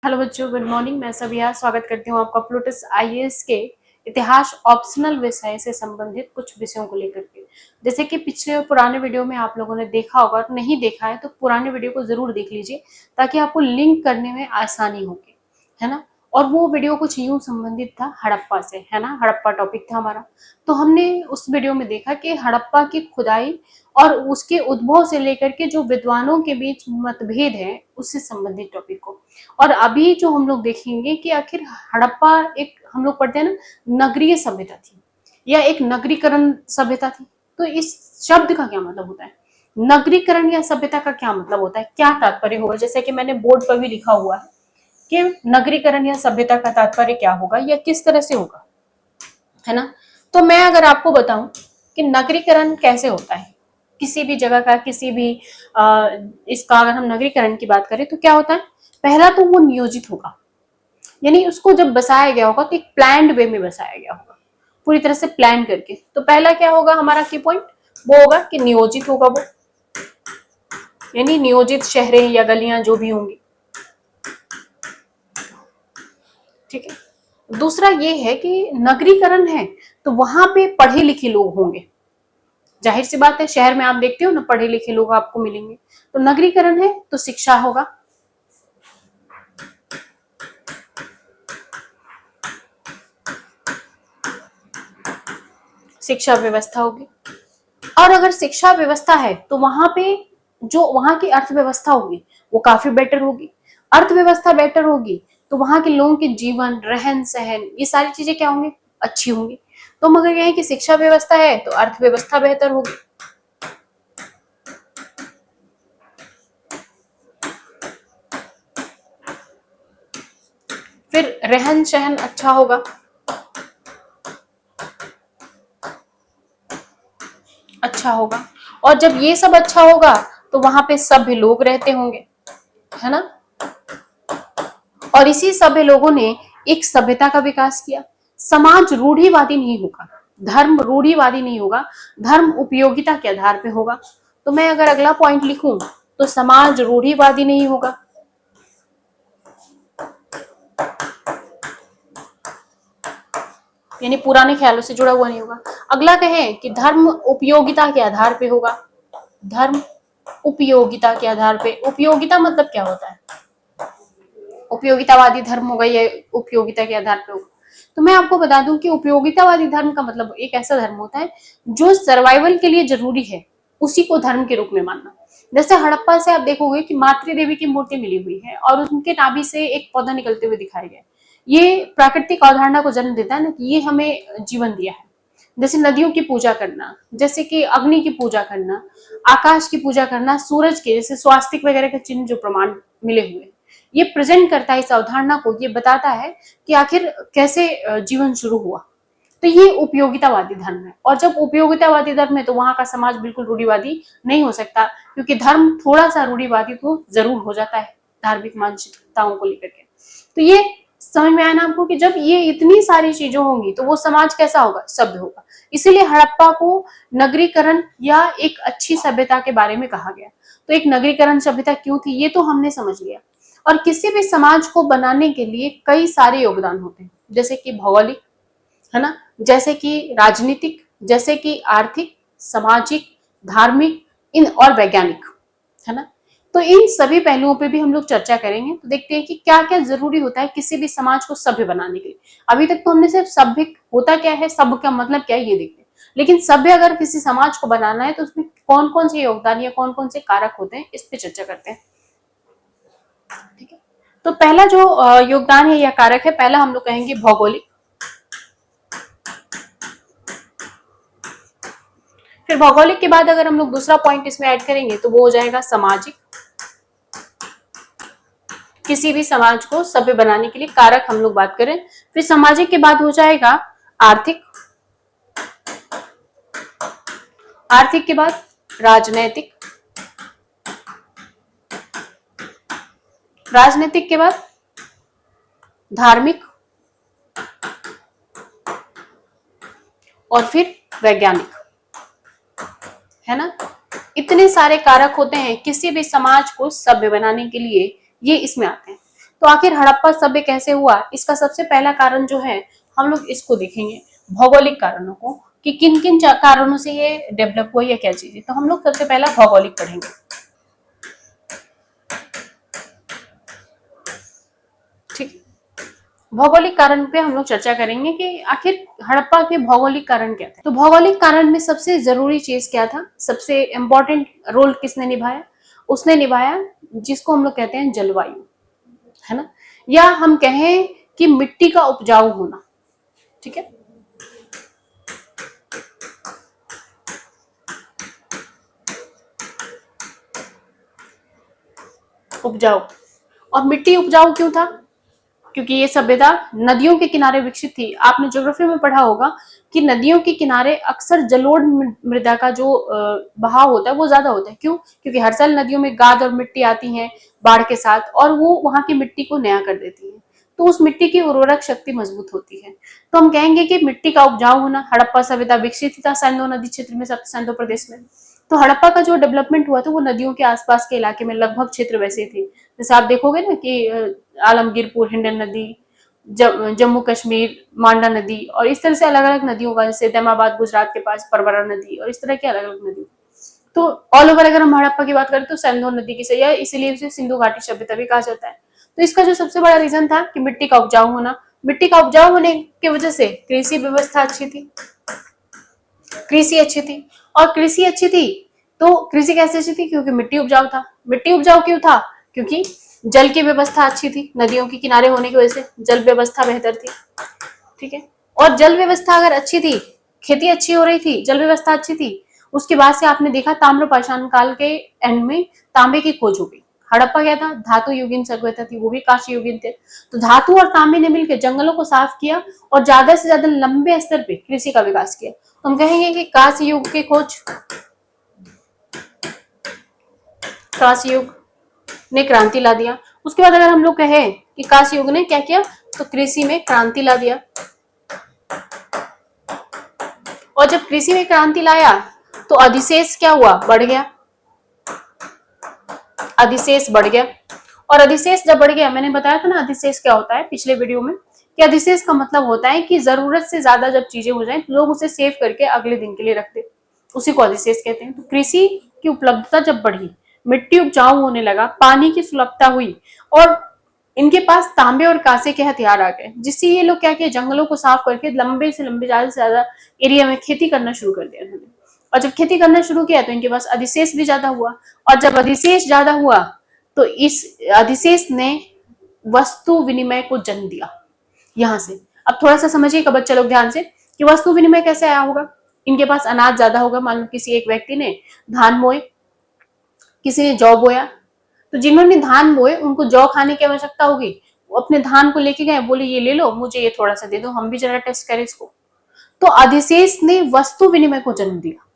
Hello बच्चों, good morning. मैं सबिया स्वागत करती हूँ आपका प्लूटस आईएएस के इतिहास ऑप्शनल विषय से संबंधित कुछ विषयों को लेकर के। जैसे कि पिछले और पुराने वीडियो में आप लोगों ने देखा होगा, और नहीं देखा है तो पुराने वीडियो को जरूर देख लीजिए ताकि आपको लिंक करने में आसानी होगी, है ना। और वो वीडियो कुछ यूं संबंधित था हड़प्पा से, है ना। हड़प्पा टॉपिक था हमारा। तो हमने उस वीडियो में देखा कि हड़प्पा की खुदाई और उसके उद्भव से लेकर के जो विद्वानों के बीच मतभेद है उससे संबंधित टॉपिक को। और अभी जो हम लोग देखेंगे कि आखिर हड़प्पा एक, हम लोग पढ़ते हैं ना, नगरीय सभ्यता थी या एक नगरीकरण सभ्यता थी। तो इस शब्द का क्या मतलब होता है, नगरीकरण या सभ्यता का क्या मतलब होता है, क्या तात्पर्य होगा। जैसे कि मैंने बोर्ड पर भी लिखा हुआ है कि नगरीकरण या सभ्यता का तात्पर्य क्या होगा या किस तरह से होगा, है ना। तो मैं अगर आपको बताऊं कि नगरीकरण कैसे होता है किसी भी जगह का, किसी भी इसका अगर हम नगरीकरण की बात करें तो क्या होता है, पहला तो वो नियोजित होगा, यानी उसको जब बसाया गया होगा तो एक प्लान्ड वे में बसाया गया होगा, पूरी तरह से प्लान करके। तो पहला क्या होगा हमारा की पॉइंट, वो होगा कि नियोजित होगा वो, यानी नियोजित शहरें या गलियां जो भी होंगी, ठीक है। दूसरा ये है कि नगरीकरण है तो वहां पे पढ़े लिखे लोग होंगे। जाहिर सी बात है, शहर में आप देखते हो ना, पढ़े लिखे लोग आपको मिलेंगे। तो नगरीकरण है तो शिक्षा होगा, शिक्षा व्यवस्था होगी। और अगर शिक्षा व्यवस्था है तो वहां पे जो वहां की अर्थव्यवस्था होगी वो काफी बेटर होगी। अर्थव्यवस्था बेटर होगी तो वहां के लोगों के जीवन, रहन सहन, ये सारी चीजें क्या होंगी, अच्छी होंगी। तो मगर यह है कि शिक्षा व्यवस्था है तो अर्थव्यवस्था बेहतर होगी, फिर रहन सहन अच्छा होगा, अच्छा होगा। और जब ये सब अच्छा होगा तो वहां पे सभ्य लोग रहते होंगे, है ना। और इसी सभ्य लोगों ने एक सभ्यता का विकास किया। समाज रूढ़िवादी नहीं होगा, धर्म रूढ़िवादी नहीं होगा, धर्म उपयोगिता के आधार पे होगा। तो मैं अगर अगला पॉइंट लिखूं तो समाज रूढ़िवादी नहीं होगा, यानी पुराने ख्यालों से जुड़ा हुआ नहीं होगा। अगला कहें कि धर्म उपयोगिता के आधार पे होगा, धर्म उपयोगिता के आधार पे। उपयोगिता मतलब क्या होता है, उपयोगितावादी धर्म होगा या उपयोगिता के आधार पे होगा। तो मैं आपको बता दूं कि उपयोगितावादी धर्म का मतलब एक ऐसा धर्म होता है जो सर्वाइवल के लिए जरूरी है उसी को धर्म के रूप में मानना। जैसे हड़प्पा से आप देखोगे कि मातृ देवी की मूर्ति मिली हुई है और उनके नाभि से एक पौधा निकलते हुए दिखाया गया। ये प्राकृतिक अवधारणा को जन्म देता है ना कि ये हमें जीवन दिया है। जैसे नदियों की पूजा करना, जैसे कि अग्नि की पूजा करना, आकाश की पूजा करना, सूरज के जैसे स्वास्तिक वगैरह के चिन्ह जो प्रमाण मिले हुए, ये प्रेजेंट करता है इस अवधारणा को, ये बताता है कि आखिर कैसे जीवन शुरू हुआ। तो ये उपयोगितावादी धर्म है। और जब उपयोगितावादी धर्म है तो वहां का समाज बिल्कुल रूढ़िवादी नहीं हो सकता, क्योंकि धर्म थोड़ा सा रूढ़िवादी तो जरूर हो जाता है धार्मिक मानसिकताओं को लेकर के। तो ये समझ में आया ना आपको कि जब ये इतनी सारी चीजें होंगी तो वो समाज कैसा होगा, सभ्य होगा। इसीलिए हड़प्पा को नगरीकरण या एक अच्छी सभ्यता के बारे में कहा गया। तो एक नगरीकरण सभ्यता क्यों थी ये तो हमने समझ लिया। और किसी भी समाज को बनाने के लिए कई सारे योगदान होते हैं, जैसे कि भौगोलिक, है ना, जैसे कि राजनीतिक, जैसे कि आर्थिक, सामाजिक, धार्मिक, इन और वैज्ञानिक, है ना। तो इन सभी पहलुओं पे भी हम लोग चर्चा करेंगे। तो देखते हैं कि क्या क्या जरूरी होता है किसी भी समाज को सभ्य बनाने के लिए। अभी तक तो हमने सिर्फ सभ्य होता क्या है, सभ्य का मतलब क्या है ये देखते हैं, लेकिन सभ्य अगर किसी समाज को बनाना है तो उसमें कौन कौन से योगदान या कौन कौन से कारक होते हैं इस पे चर्चा करते हैं, ठीक है। तो पहला जो योगदान है या कारक है, पहला हम लोग कहेंगे भौगोलिक। फिर भौगोलिक के बाद अगर हम लोग दूसरा पॉइंट इसमें ऐड करेंगे तो वो हो जाएगा सामाजिक। किसी भी समाज को सभ्य बनाने के लिए कारक हम लोग बात करें। फिर सामाजिक के बाद हो जाएगा आर्थिक, आर्थिक के बाद राजनैतिक, राजनीतिक के बाद धार्मिक, और फिर वैज्ञानिक, है ना। इतने सारे कारक होते हैं किसी भी समाज को सभ्य बनाने के लिए, ये इसमें आते हैं। तो आखिर हड़प्पा सभ्य कैसे हुआ, इसका सबसे पहला कारण जो है, हम लोग इसको देखेंगे, भौगोलिक कारणों को, कि किन किन कारणों से ये डेवलप हुआ या क्या चीज है। तो हम लोग सबसे पहला भौगोलिक पढ़ेंगे। ठीक, भौगोलिक कारण पे हम लोग चर्चा करेंगे कि आखिर हड़प्पा के भौगोलिक कारण क्या थे। तो भौगोलिक कारण में सबसे जरूरी चीज क्या था, सबसे इंपॉर्टेंट रोल किसने निभाया, उसने निभाया जिसको हम लोग कहते हैं जलवायु, है ना, या हम कहें कि मिट्टी का उपजाऊ होना। ठीक है, उपजाऊ। और मिट्टी उपजाऊ क्यों था, क्योंकि ये सभ्यता नदियों के किनारे विकसित थी। आपने ज्योग्राफी में पढ़ा होगा कि नदियों के किनारे अक्सर जलोढ़ मृदा का जो बहाव होता है वो ज्यादा होता है। क्यों, क्योंकि हर साल नदियों में गाद और मिट्टी आती है बाढ़ के साथ, और वो वहां की मिट्टी को नया कर देती है, तो उस मिट्टी की उर्वरक शक्ति मजबूत होती है। तो हम कहेंगे कि मिट्टी का उपजाऊ होना, हड़प्पा सभ्यता विकसित था सैंधो नदी क्षेत्र में, सैंधो प्रदेश में। तो हड़प्पा का जो डेवलपमेंट हुआ था वो नदियों के आसपास के इलाके में लगभग क्षेत्र वैसे थे। जैसे आप देखोगे ना कि आलमगीरपुर, हिंडन नदी, जम्मू कश्मीर मांडा नदी, और इस तरह से अलग अलग नदियों का, जैसे दैमाबाद गुजरात के पास परवरा नदी, और इस तरह के अलग अलग नदी। तो ऑल ओवर अगर हम हड़प्पा की बात करें तो सैंधो नदी की सही है, इसीलिए उसे सिंधु घाटी सभ्यता भी कहा जाता है। तो इसका जो सबसे बड़ा रीजन था कि मिट्टी का उपजाऊ होना, मिट्टी का उपजाऊ होने की वजह से कृषि व्यवस्था अच्छी थी, कृषि अच्छी थी। और कृषि अच्छी थी तो कृषि कैसे अच्छी थी, क्योंकि मिट्टी उपजाऊ था। मिट्टी उपजाऊ क्यों था, क्योंकि जल की व्यवस्था अच्छी थी, नदियों के किनारे होने की वजह से जल व्यवस्था बेहतर थी। ठीक है, और जल व्यवस्था अगर अच्छी थी, खेती अच्छी हो रही थी, जल व्यवस्था अच्छी थी, उसके बाद से आपने देखा ताम्र पाषाण काल के एंड में तांबे की खोज हो गई। हड़प्पा क्या था, धातु युगीन सभ्यता थी, वो भी कांस्य युगीन थे। तो धातु और तांबे ने मिलकर जंगलों को साफ किया और ज्यादा से ज्यादा लंबे स्तर पे कृषि का विकास किया। तो हम कहेंगे कि कांस्य युग की खोज, कांस्य युग ने क्रांति ला दिया। उसके बाद अगर हम लोग कहें कि कांस्य युग ने क्या किया, तो कृषि में क्रांति ला दिया। और जब कृषि में क्रांति लाया तो अधिशेष क्या हुआ, बढ़ गया, अधिशेष बढ़ गया। और अधिशेष जब बढ़ गया, मैंने बताया था ना अधिशेष क्या होता है पिछले वीडियो में, कि अधिशेष का मतलब होता है कि जरूरत से ज्यादा जब चीजें हो जाए तो लोग उसे सेव करके अगले दिन के लिए रख दे, उसी को अधिशेष कहते हैं। तो कृषि की उपलब्धता जब बढ़ी, मिट्टी उपजाऊ होने लगा, पानी की सुलभता हुई, और इनके पास तांबे और कांसे के हथियार आ गए, जिससे ये लोग क्या किए, जंगलों को साफ करके लंबे से लंबे, ज्यादा से ज्यादा एरिया में खेती करना शुरू कर दिया इन्होंने। और जब खेती करना शुरू किया तो इनके पास अधिशेष भी ज्यादा हुआ, और जब अधिशेष ज्यादा हुआ तो इस अधिशेष ने वस्तु विनिमय को जन्म दिया। यहां से अब थोड़ा सा समझिएगा बच्चे लोग ध्यान से, कि वस्तु विनिमय कैसे आया होगा। इनके पास अनाज ज्यादा होगा, मान लो किसी एक व्यक्ति ने धान बोए, किसी ने जौ बोया, तो जिन्होंने धान बोए उनको जौ खाने की आवश्यकता होगी, वो अपने धान को लेके गए, बोले ये ले लो, मुझे ये थोड़ा सा दे दो, हम भी जरा टेस्ट करें इसको। तो अधिशेष ने वस्तु विनिमय को जन्म दिया।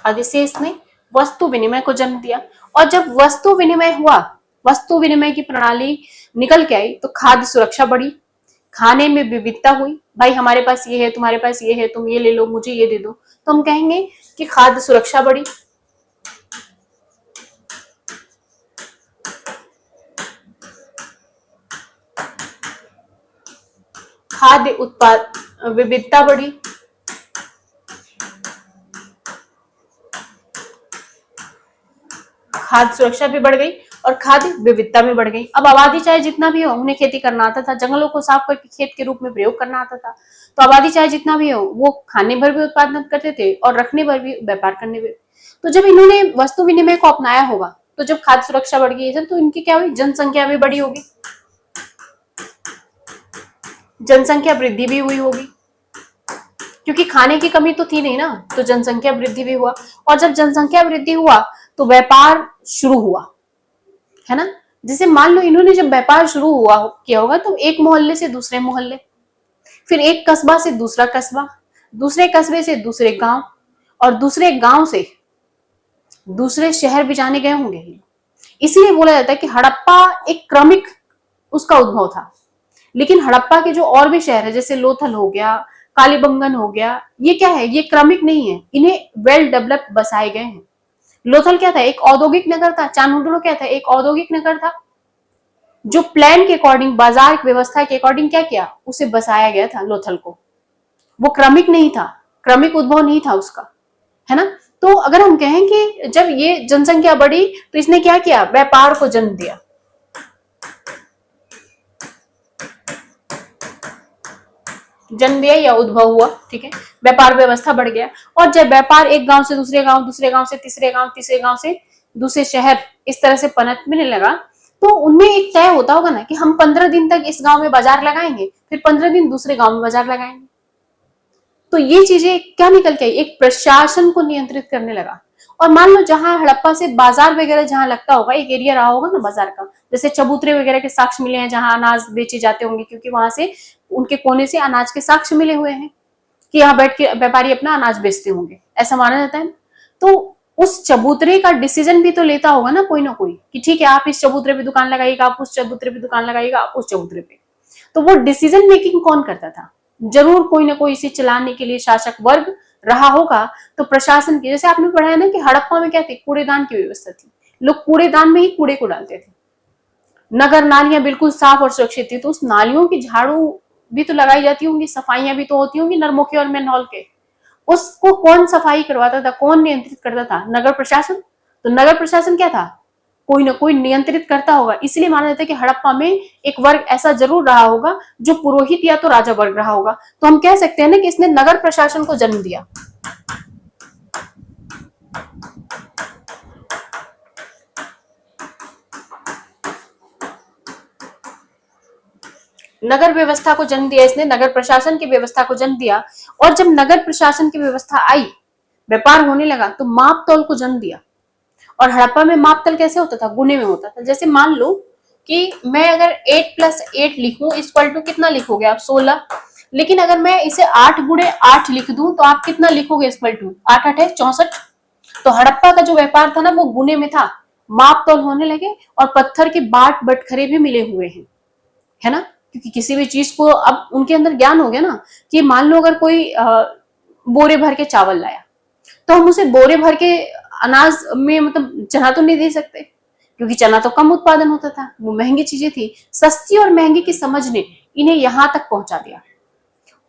अधिशेष ने वस्तु विनिमय को जन्म दिया। और जब वस्तु विनिमय हुआ, वस्तु विनिमय की प्रणाली निकल के आई, तो खाद्य सुरक्षा बढ़ी, खाने में विविधता हुई। भाई हमारे पास ये है, तुम्हारे पास ये है, तुम ये ले लो, मुझे ये दे दो। तो हम कहेंगे कि खाद्य सुरक्षा बढ़ी। खाद्य उत्पाद विविधता बढ़ी, खाद्य सुरक्षा भी बढ़ गई और खाद्य विविधता भी बढ़ गई। अब आबादी चाहे जितना भी हो, उन्हें खेती करना आता था, जंगलों को साफ करके खेत के रूप में प्रयोग करना आता था। तो आबादी चाहे जितना भी हो, वो खाने भर भी उत्पादन करते थे और रखने भर भी, व्यापार करने भी। तो जब इन्होंने वस्तु विनिमय को अपनाया होगा, तो जब खाद्य सुरक्षा बढ़ गई जब, तो इनकी क्या हुई, जनसंख्या भी बड़ी होगी, जनसंख्या वृद्धि भी हुई होगी, क्योंकि खाने की कमी तो थी नहीं ना, तो जनसंख्या वृद्धि भी हुआ। और जब जनसंख्या वृद्धि हुआ तो व्यापार शुरू हुआ, है ना। जैसे मान लो इन्होंने जब व्यापार शुरू हुआ किया होगा, तो एक मोहल्ले से दूसरे मोहल्ले, फिर एक कस्बा से दूसरा कस्बा, दूसरे कस्बे से दूसरे गांव, और दूसरे गांव से दूसरे शहर भी जाने गए होंगे। इसीलिए बोला जाता है कि हड़प्पा एक क्रमिक उसका उद्भव था। लेकिन हड़प्पा के जो और भी शहर है जैसे लोथल हो गया, कालीबंगन हो गया, ये क्या है, ये क्रमिक नहीं है, इन्हें वेल डेवलप्ड बसाए गए हैं। लोथल क्या था, एक औद्योगिक नगर था। चांदुडो क्या था, एक औद्योगिक नगर था, जो प्लान के अकॉर्डिंग, बाजार व्यवस्था के अकॉर्डिंग क्या किया, उसे बसाया गया था लोथल को। वो क्रमिक नहीं था, क्रमिक उद्भव नहीं था उसका, है ना। तो अगर हम कहें कि जब ये जनसंख्या बढ़ी तो इसने क्या किया, व्यापार को जन्म दिया। जन्म दिया या उद्भव हुआ, ठीक है, व्यापार व्यवस्था बढ़ गया। और जब व्यापार एक गांव से दूसरे गांव, दूसरे गांव से तीसरे गांव, तीसरे गांव से दूसरे शहर, इस तरह से पनपने लगा, तो उनमें एक तय होता होगा ना कि हम 15 दिन तक इस गांव में बाजार लगाएंगे, फिर 15 दिन दूसरे गांव में बाजार लगाएंगे। तो ये चीजें क्या निकल के आई, एक प्रशासन को नियंत्रित करने लगा। और मान लो जहां हड़प्पा से बाजार वगैरह जहां लगता होगा, एक एरिया रहा होगा ना बाजार का, जैसे चबूतरे वगैरह के साक्ष्य मिले हैं जहां अनाज बेचे जाते होंगे, क्योंकि वहां से उनके कोने से अनाज के साक्ष्य मिले हुए हैं कि यहाँ बैठ के व्यापारी अपना अनाज बेचते होंगे, ऐसा माना जाता है। तो उस चबूतरे का डिसीजन भी तो लेता होगा ना कोई कि ठीक है आप इस चबूतरे पे दुकान लगाइएगा, आप उस चबूतरे पे दुकान लगाइएगा, आप उस चबूतरे पे। तो वो डिसीजन मेकिंग कौन करता था, जरूर कोई ना कोई इसे चलाने के लिए शासक वर्ग रहा होगा। तो प्रशासन की, जैसे आपने पढ़ा है ना कि हड़प्पा में क्या थी, कूड़ेदान की व्यवस्था थी, लोग कूड़ेदान में ही कूड़े को डालते थे। नगर नालियां बिल्कुल साफ और सुरक्षित थी, तो उस नालियों की झाड़ू भी तो लगाई जाती होंगी, सफाइयां भी तो होती होंगी नरमुखी और मैनहॉल के। उसको कौन सफाई करवाता था, कौन नियंत्रित करता था, नगर प्रशासन। तो नगर प्रशासन क्या था, कोई ना कोई नियंत्रित करता होगा। इसलिए माना जाता है कि हड़प्पा में एक वर्ग ऐसा जरूर रहा होगा जो पुरोहित या तो राजा वर्ग रहा होगा। तो हम कह सकते हैं ना कि इसने नगर प्रशासन को जन्म दिया। नगर व्यवस्था को जन्म दिया इसने, नगर प्रशासन की व्यवस्था को जन्म दिया। और जब नगर प्रशासन की व्यवस्था आई, व्यापार होने लगा, तो माप तौल को जन्म दिया। और हड़प्पा में मापतल कैसे होता था, गुने में होता था। जैसे मान लो कि मैं अगर 8+8 लिखूं इक्वल टू कितना लिखोगे आप, 16। लेकिन अगर मैं इसे 8 × 8 लिख दूं तो आप कितना लिखोगे, इक्वल टू 8 × 8 है 64। तो हड़प्पा का जो व्यापार था ना वो गुने में था, माप तौल होने लगे और पत्थर के बाट बटखरे भी मिले हुए हैं, है ना। क्योंकि किसी भी चीज को अब उनके अंदर ज्ञान हो गया ना, कि मान लो अगर कोई बोरे भर के चावल लाया, तो हम उसे बोरे भर के अनाज में मतलब चना तो नहीं दे सकते, क्योंकि चना तो कम उत्पादन होता था, वो महंगी चीजें थी। सस्ती और महंगी की समझ ने इन्हें यहां तक पहुंचा दिया।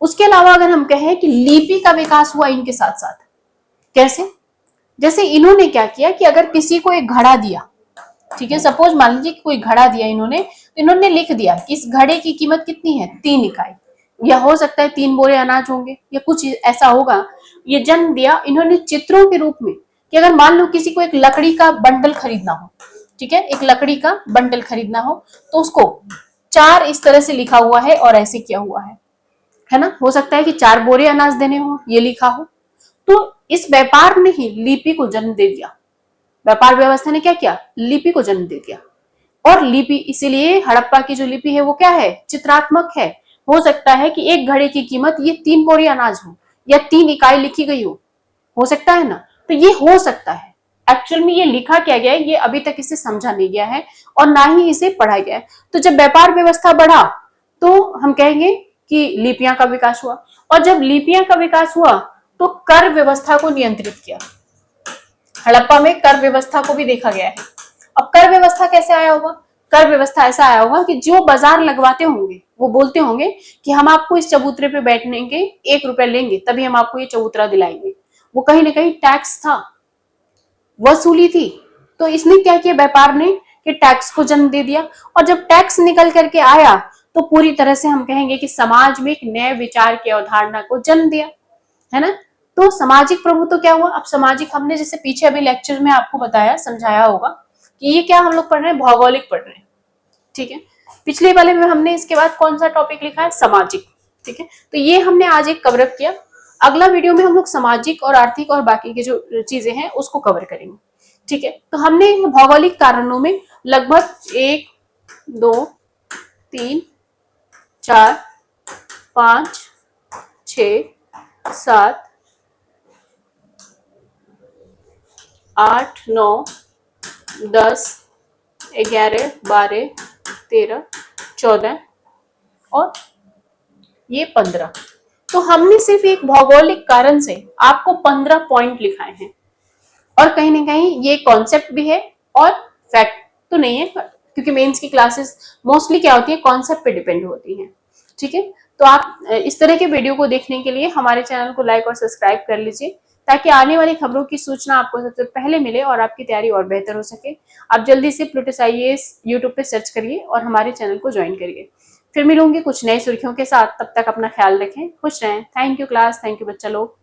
उसके अलावा अगर हम कहें कि लिपि का विकास हुआ इनके साथ साथ, कैसे, जैसे इन्होंने क्या किया कि अगर किसी को एक घड़ा दिया, ठीक है, सपोज मान लीजिए कोई घड़ा दिया इन्होंने, तो इन्होंने लिख दिया कि इस घड़े की कीमत कितनी है, 3 इकाई, या हो सकता है 3 बोरे अनाज होंगे या कुछ ऐसा होगा। ये जन्म दिया इन्होंने चित्रों के रूप में, कि अगर मान लो किसी को एक लकड़ी का बंडल खरीदना हो, ठीक है, एक लकड़ी का बंडल खरीदना हो, तो उसको 4 इस तरह से लिखा हुआ है और ऐसे किया हुआ है ना। हो सकता है कि 4 बोरे अनाज देने हो, ये लिखा हो। तो इस व्यापार ने ही लिपि को जन्म दे दिया। व्यापार व्यवस्था ने क्या किया, लिपि को जन्म दे दिया। और लिपि, इसीलिए हड़प्पा की जो लिपि है वो क्या है, चित्रात्मक है। हो सकता है कि एक घड़े की कीमत ये 3 बोरी अनाज हो या 3 इकाई लिखी गई हो सकता है ना। तो ये हो सकता है, एक्चुअल में ये लिखा क्या गया है ये अभी तक इसे समझा नहीं गया है और ना ही इसे पढ़ा गया है। तो जब व्यापार व्यवस्था बढ़ा तो हम कहेंगे कि लिपियां का विकास हुआ। और जब लिपियां का विकास हुआ तो कर व्यवस्था को नियंत्रित किया। हड़प्पा में कर व्यवस्था को भी देखा गया है। अब कर व्यवस्था कैसे आया होगा, कर व्यवस्था ऐसा आया होगा कि जो बाजार लगवाते होंगे वो बोलते होंगे कि हम आपको इस चबूतरे पे बैठने के 1 रुपए लेंगे, तभी हम आपको ये चबूतरा दिलाएंगे। वो कहीं ना कहीं टैक्स था, वसूली थी। तो इसने क्या किया व्यापार ने, कि टैक्स को जन्म दे दिया। और जब टैक्स निकल करके आया तो पूरी तरह से हम कहेंगे कि समाज में एक नए विचार की अवधारणा को जन्म दिया, है ना। तो सामाजिक प्रभुत्व क्या हुआ, अब सामाजिक, हमने जैसे पीछे अभी लेक्चर में आपको बताया, समझाया होगा कि ये क्या हम लोग पढ़ रहे हैं, भौगोलिक पढ़ रहे हैं, ठीक है। पिछले वाले में हमने इसके बाद कौन सा टॉपिक लिखा है, सामाजिक, ठीक है। तो ये हमने आज एक कवर अप किया। अगला वीडियो में हम लोग सामाजिक और आर्थिक और बाकी के जो चीजें हैं उसको कवर करेंगे, ठीक है। तो हमने भौगोलिक कारणों में लगभग 1 2 3 4 5 6 7 8 9 10 11 12 13 14 और ये 15। तो हमने सिर्फ एक भौगोलिक कारण से आपको 15 पॉइंट लिखाए हैं, और कहीं ना कहीं ये कॉन्सेप्ट भी है और फैक्ट तो नहीं है, क्योंकि मेंस की क्लासेस मोस्टली क्या होती है, कॉन्सेप्ट पे डिपेंड होती हैं। ठीक है, तो आप इस तरह के वीडियो को देखने के लिए हमारे चैनल को लाइक और सब्सक्राइब कर लीजिए, ताकि आने वाली खबरों की सूचना आपको सबसे पहले मिले और आपकी तैयारी और बेहतर हो सके। आप जल्दी से प्लूटस IAS यूट्यूब पे सर्च करिए और हमारे चैनल को ज्वाइन करिए। फिर मिलूंगी कुछ नई सुर्खियों के साथ, तब तक अपना ख्याल रखें, खुश रहें। Thank you class, thank you बच्चा लोग।